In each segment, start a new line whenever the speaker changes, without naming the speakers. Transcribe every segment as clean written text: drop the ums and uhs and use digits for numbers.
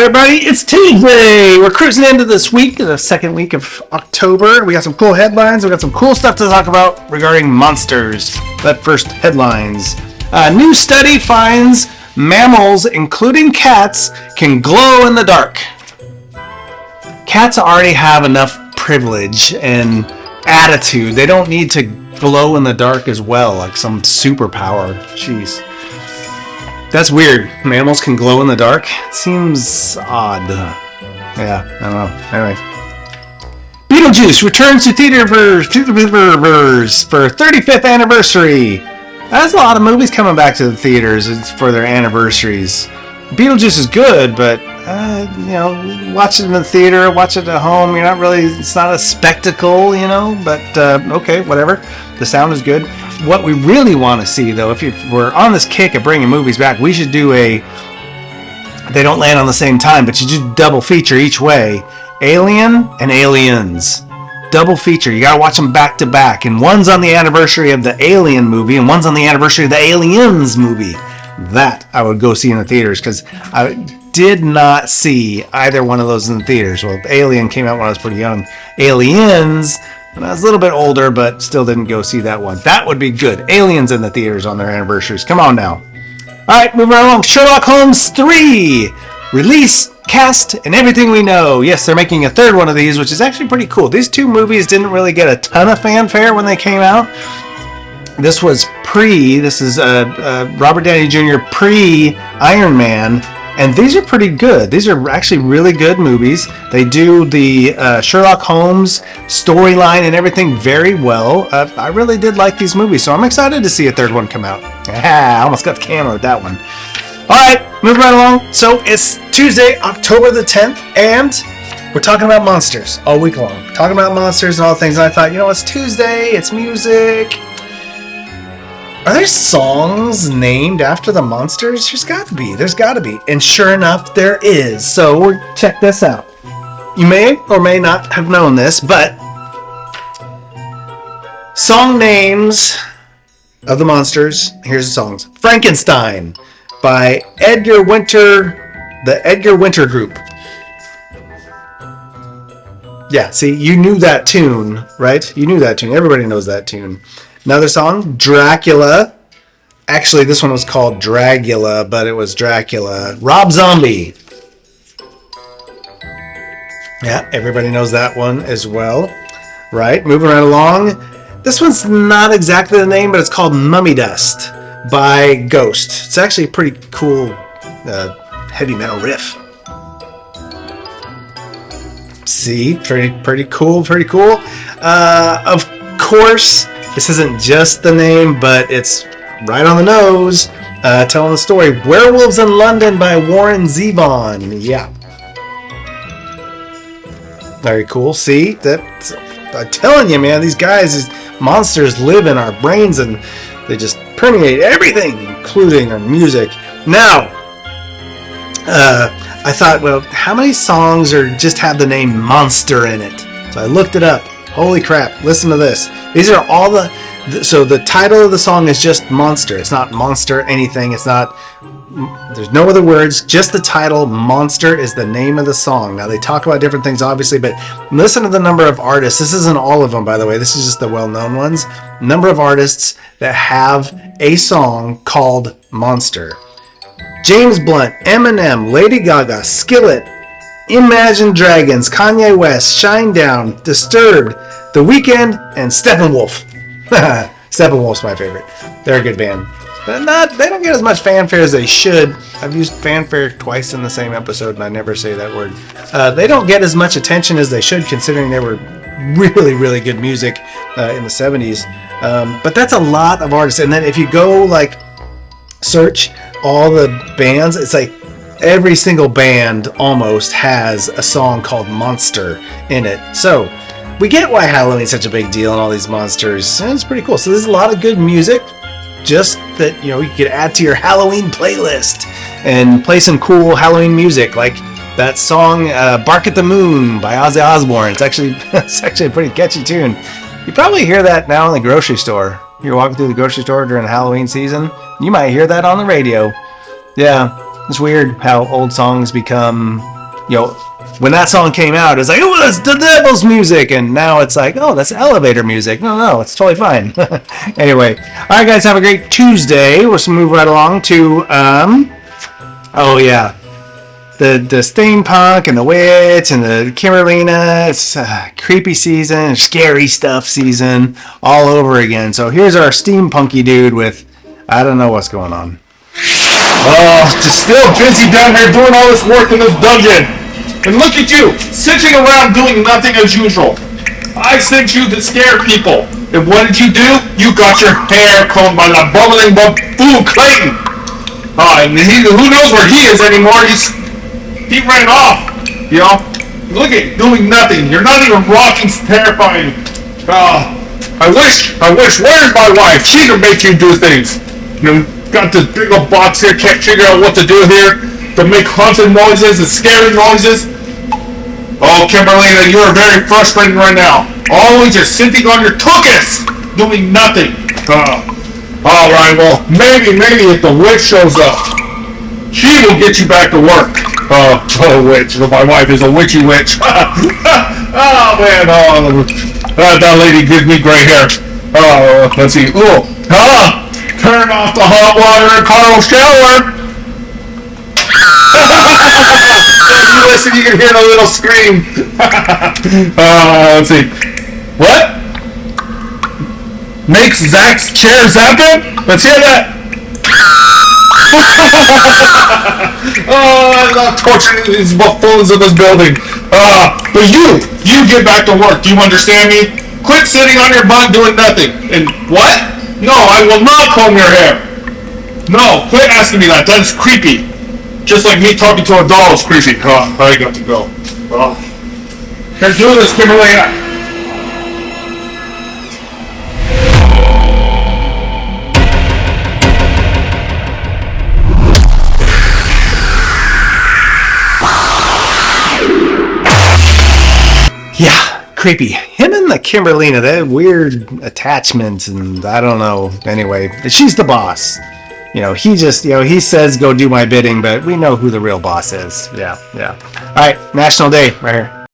everybody, it's Tuesday. We're cruising into this week, the second week of October. We got some cool headlines. We got some cool stuff to talk about regarding monsters. But first, headlines. A new study finds mammals, including cats, can glow in the dark. Cats already have enough privilege and attitude. They don't need to glow in the dark as well, like some superpower. Jeez. That's weird. Mammals can glow in the dark? It seems odd. Yeah, I don't know. Anyway. Beetlejuice returns to theaters for 35th anniversary. There's a lot of movies coming back to the theaters for their anniversaries. Beetlejuice is good, but, watch it in the theater, watch it at home. It's not a spectacle, but okay, whatever. The sound is good. What we really want to see, though, if we're on this kick of bringing movies back, we should do they don't land on the same time, but you do double feature each way. Alien and Aliens. Double feature. You gotta watch them back to back. And one's on the anniversary of the Alien movie, and one's on the anniversary of the Aliens movie. That I would go see in the theaters, because I did not see either one of those in the theaters. Well, Alien came out when I was pretty young. Aliens, when I was a little bit older, but still didn't go see that one. That would be good. Aliens in the theaters on their anniversaries. Come on now. All right, moving right along. Sherlock Holmes 3. Release, cast, and everything we know. Yes, they're making a third one of these, which is actually pretty cool. These two movies didn't really get a ton of fanfare when they came out. This is Robert Downey Jr. pre-Iron Man, and these are pretty good. These are actually really good movies. They do the Sherlock Holmes storyline and everything very well. I really did like these movies, so I'm excited to see a third one come out. I almost got the camera with that one. All right, moving right along. So it's Tuesday, October the 10th, and we're talking about monsters all week long. Talking about monsters and all things, and I thought, it's Tuesday, it's music. Are there songs named after the monsters? There's got to be. And sure enough, there is. So check this out. You may or may not have known this, but song names of the monsters. Here's the songs. Frankenstein by Edgar Winter, the Edgar Winter Group. Yeah, see, you knew that tune, right? You knew that tune. Everybody knows that tune. Another song, Dracula. Actually, this one was called Dragula, but it was Dracula. Rob Zombie. Yeah, everybody knows that one as well. Right, moving right along. This one's not exactly the name, but it's called Mummy Dust by Ghost. It's actually a pretty cool heavy metal riff. See, pretty cool. Of course, this isn't just the name, but it's right on the nose, telling the story. Werewolves in London by Warren Zevon. Yeah. Very cool. See, I'm telling you, man, these monsters live in our brains, and they just permeate everything, including our music. Now, I thought, well, how many songs just have the name Monster in it? So I looked it up. Holy crap, listen to this. These are all so the title of the song is just Monster. It's not Monster anything. There's no other words, just the title. Monster is the name of the song. Now, they talk about different things, obviously, but listen to the number of artists. This isn't all of them, by the way. This is just the well-known ones. Number of artists that have a song called Monster. James Blunt, Eminem, Lady Gaga, Skillet, Imagine Dragons, Kanye West, Shinedown, Disturbed, The Weeknd, and Steppenwolf. Steppenwolf's my favorite. They're a good band. But they don't get as much fanfare as they should. I've used fanfare twice in the same episode, and I never say that word. They don't get as much attention as they should, considering they were really, really good music in the 70s. But that's a lot of artists. And then if you go, search all the bands, it's like every single band almost has a song called Monster in it. So we get why Halloween's such a big deal and all these monsters. And it's pretty cool. So there's a lot of good music, just that you could add to your Halloween playlist and play some cool Halloween music, like that song "Bark at the Moon" by Ozzy Osbourne. It's actually a pretty catchy tune. You probably hear that now in the grocery store. You're walking through the grocery store during the Halloween season, you might hear that on the radio. Yeah, it's weird how old songs become when that song came out, it's like, oh, that's the devil's music, and now it's like, oh, that's elevator music. No, it's totally fine. Anyway, all right, guys, have a great Tuesday. We'll just move right along to, the steampunk and the witch and the Kimberlina. It's creepy season, scary stuff season, all over again. So here's our steampunky dude with, I don't know what's going on.
Just still busy down here doing all this work in this dungeon. And look at you, sitting around doing nothing as usual. I sent you to scare people. And what did you do? You got your hair combed by the bubbling buffoon Clayton. And who knows where he is anymore? He ran off. Look at you, doing nothing. You're not even rocking, terrifying. I wish. Where's my wife? She can make you do things. Got this big old box here, can't figure out what to do here to make haunted noises and scary noises. Oh, Kimberlina, you are very frustrating right now. Always just sitting on your tuchus, doing nothing. Alright, well, maybe if the witch shows up, she will get you back to work. Witch. My wife is a witchy witch. Oh, man. That lady gives me gray hair. Let's see. Turn off the hot water and Carl shower. If you listen, you can hear the little scream. Let's see. What? Makes Zach's chair zapping? Let's hear that. I love torturing these buffoons in this building. But you get back to work. Do you understand me? Quit sitting on your butt doing nothing. And what? No, I will not comb your hair. No, quit asking me that. That is creepy. Just like me talking to a doll is creepy. I got to go. Can't do this, Kimberly.
Yeah, creepy. Him and the Kimberlina, they have weird attachments, and I don't know. Anyway, she's the boss. He just, he says go do my bidding, but we know who the real boss is. Yeah. All right, National Day right here.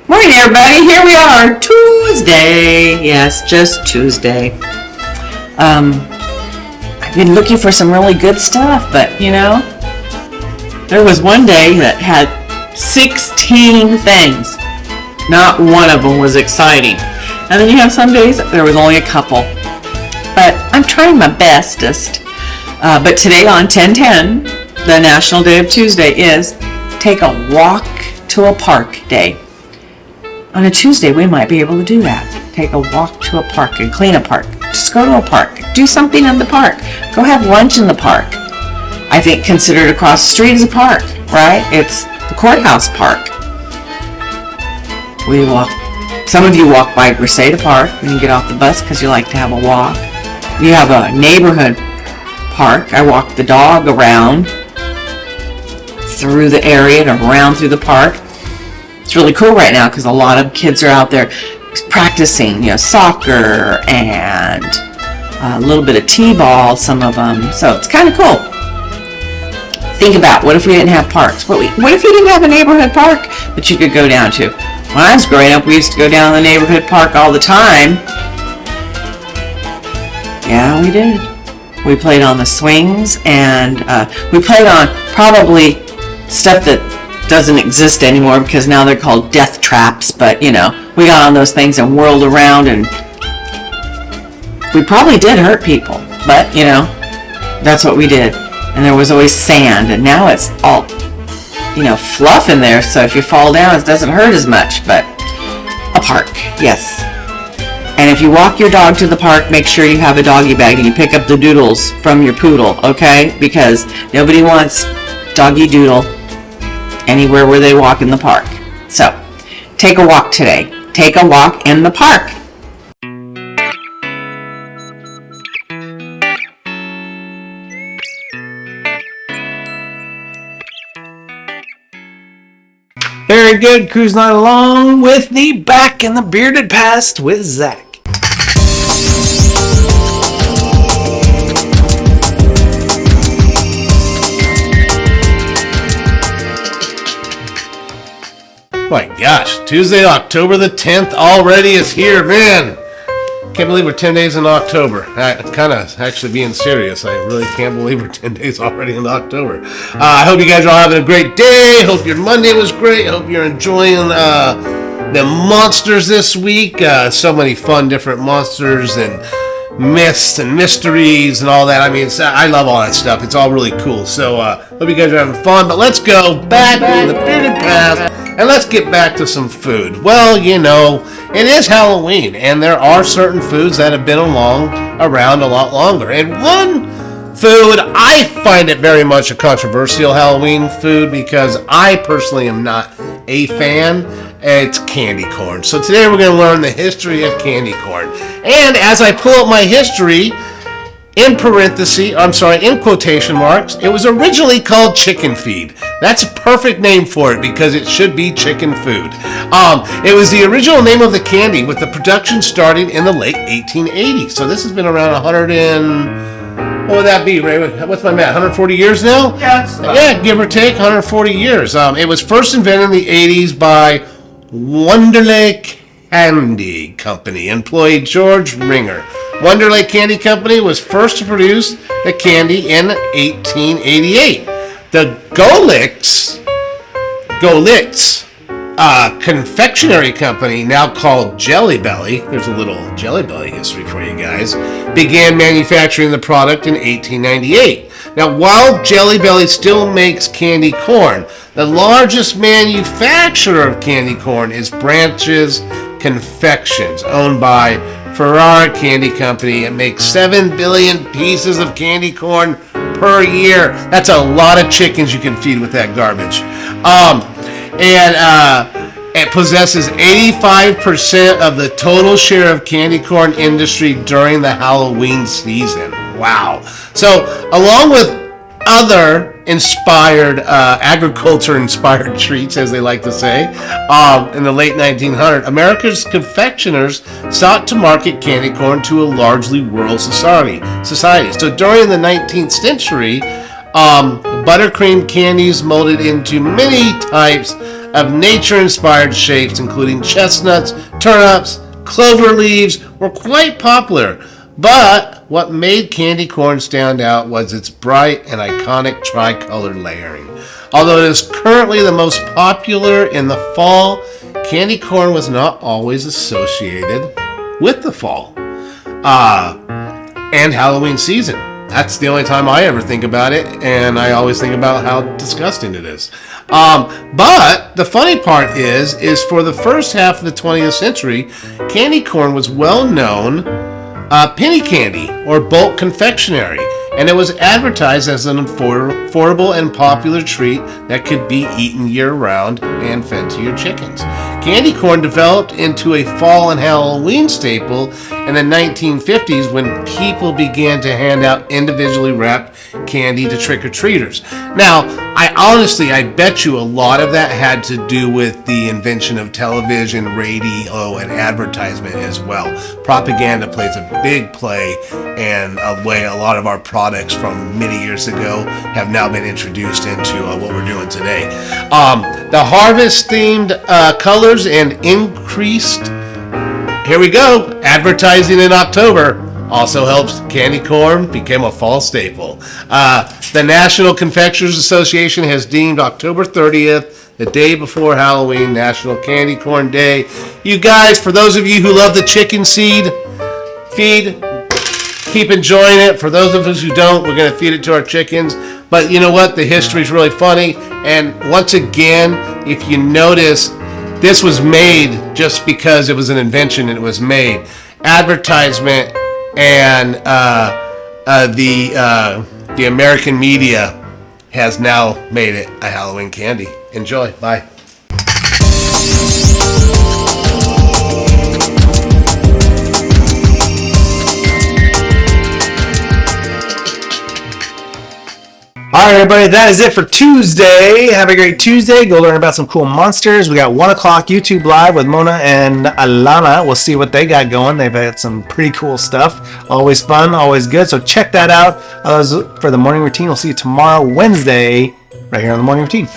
Morning, everybody. Here we are, Tuesday. Yes, just Tuesday. I've been looking for some really good stuff, but there was one day that had 16 things. Not one of them was exciting. And then you have some days there was only a couple. But I'm trying my bestest. But today on 10/10, the National Day of Tuesday is Take a Walk to a Park Day. On a Tuesday, we might be able to do that. Take a walk to a park and clean a park. Just go to a park. Do something in the park. Go have lunch in the park. I think considered across the street as a park, right? It's the courthouse park. Some of you walk by Reseda Park when you get off the bus because you like to have a walk. You have a neighborhood park. I walk the dog around through the area and around through the park. It's really cool right now because a lot of kids are out there practicing, soccer and a little bit of t-ball, some of them. So it's kind of cool. Think about, what if we didn't have parks? What if you didn't have a neighborhood park that you could go down to? When I was growing up, we used to go down to the neighborhood park all the time. Yeah, we did. We played on the swings, and we played on probably stuff that doesn't exist anymore because now they're called death traps, but we got on those things and whirled around, and we probably did hurt people, but that's what we did. And there was always sand, and now it's all fluff in there, so if you fall down it doesn't hurt as much. But a park, yes. And if you walk your dog to the park, make sure you have a doggy bag and you pick up the doodles from your poodle, okay? Because nobody wants doggy doodle anywhere where they walk in the park. So, take a walk today. Take a walk in the park.
Very good, cruising on along with the Back in the Bearded Past with Zach.
Tuesday, October the 10th already is here, man. Can't believe we're 10 days in October. Kind of actually being serious. I really can't believe we're 10 days already in October. I hope you guys are all having a great day. Hope your Monday was great. Hope you're enjoying the monsters this week. So many fun different monsters and myths and mysteries and all that. I mean, I love all that stuff. It's all really cool. So hope you guys are having fun. But let's go back in the bearded past and let's get back to some food. Well, you know, it is Halloween, and there are certain foods that have been around a lot longer. And one food, I find it very much a controversial Halloween food because I personally am not a fan. It's candy corn. So today we're going to learn the history of candy corn. And as I pull up my history, in quotation marks, it was originally called chicken feed. That's a perfect name for it because it should be chicken food. It was the original name of the candy, with the production starting in the late 1880s. So this has been around 100 and... What would that be, Ray? What's my math? 140 years now? Yeah, give or take, 140 years. It was first invented in the 80s by Wonderley Candy Company, employee George Ringer. Wonderley Candy Company was first to produce the candy in 1888. The Golitz confectionery company, now called Jelly Belly, there's a little Jelly Belly history for you guys, began manufacturing the product in 1898. Now, while Jelly Belly still makes candy corn, the largest manufacturer of candy corn is Branch's Confections, owned by Ferrara Candy Company. It makes 7 billion pieces of candy corn per year. That's a lot of chickens you can feed with that garbage. It possesses 85% of the total share of candy corn industry during the Halloween season. Wow. So, along with other inspired, agriculture-inspired treats, as they like to say, in the late 1900s, America's confectioners sought to market candy corn to a largely world society. So during the 19th century, buttercream candies molded into many types of nature-inspired shapes, including chestnuts, turnips, clover leaves, were quite popular. But what made candy corn stand out was its bright and iconic tricolor layering. Although it is currently the most popular in the fall, candy corn was not always associated with the fall and Halloween season. That's the only time I ever think about it, and I always think about how disgusting it is. But the funny part is for the first half of the 20th century, candy corn was well known penny candy or bulk confectionery, and it was advertised as an affordable and popular treat that could be eaten year-round and fed to your chickens. Candy corn developed into a fall and Halloween staple in the 1950s when people began to hand out individually wrapped candy to trick-or-treaters. Now, I bet you a lot of that had to do with the invention of television, radio, and advertisement as well. Propaganda plays a big play, and a way a lot of our products from many years ago have now been introduced into what we're doing today. The harvest-themed colors and increased, here we go, advertising in October also helps candy corn become a fall staple. The National Confectioners Association has deemed October 30th, the day before Halloween, National Candy Corn Day. You guys, for those of you who love the chicken feed, keep enjoying it. For those of us who don't, we're going to feed it to our chickens. But you know what? The history is really funny. And once again, if you notice, this was made just because it was an invention and it was made. Advertisement and the American media has now made it a Halloween candy. Enjoy. Bye.
All right, everybody, that is it for Tuesday. Have a great Tuesday. Go learn about some cool monsters. We got 1 o'clock YouTube Live with Mona and Alana. We'll see what they got going. They've had some pretty cool stuff. Always fun, always good. So check that out. For the morning routine, we'll see you tomorrow, Wednesday, right here on the morning routine.